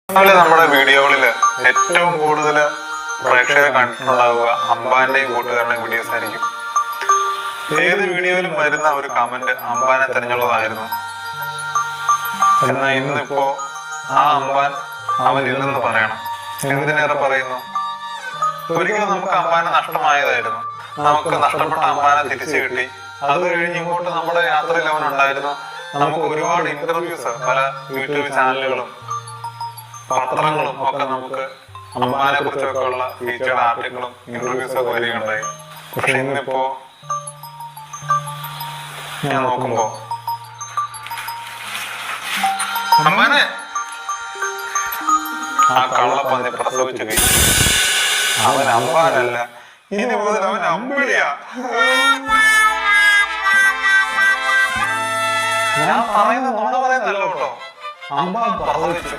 നമ്മുടെ വീഡിയോകളില് ഏറ്റവും കൂടുതൽ പ്രേക്ഷകരെ കണ്ടിട്ടുണ്ടാവുക അംബാന്റെയും കൂട്ടുകാരുടെയും വീഡിയോസ് ആയിരിക്കും. ഏത് വീഡിയോയിലും വരുന്ന ഒരു കമന്റ് അംബാനെ തെരഞ്ഞുള്ളതായിരുന്നു. എന്നാൽ ഇന്നിപ്പോ ആ അംബാൻ അവനില്ലെന്ന് പറയണം. എന്തിനേറെ പറയുന്നു, ഒരിക്കലും നമുക്ക് അംബാനെ നഷ്ടമായതായിരുന്നു. നമുക്ക് നഷ്ടപ്പെട്ട അംബാനെ തിരിച്ചു കിട്ടി. അത് കഴിഞ്ഞ് ഇങ്ങോട്ട് നമ്മുടെ യാത്രയിൽ അവനുണ്ടായിരുന്നു. നമുക്ക് ഒരുപാട് ഇന്റർവ്യൂസ് പല യൂട്യൂബ് ചാനലുകളും പത്രങ്ങളും ഒക്കെ നമുക്ക് അംബാനെ കുറിച്ചൊക്കെ ഉള്ള ഫീച്ചേർഡ് ആർട്ടിക്കിളും ഇന്റർവ്യൂസും ഒക്കെ വരികയുണ്ടായി. പക്ഷെ ഇന്നിപ്പോ ഞാൻ നോക്കുമ്പോ അംബാനെ ആ കള്ളപ്പന്നി പ്രസവിച്ചു കഴിഞ്ഞു. അവൻ അംബാനല്ല, ഇനി മുതൽ അവൻ അമ്പിളിയാ. ഞാൻ പറയുന്ന നുണ പറയുന്നല്ലോ കേട്ടോ. അംബാൻ പ്രസവിച്ചു.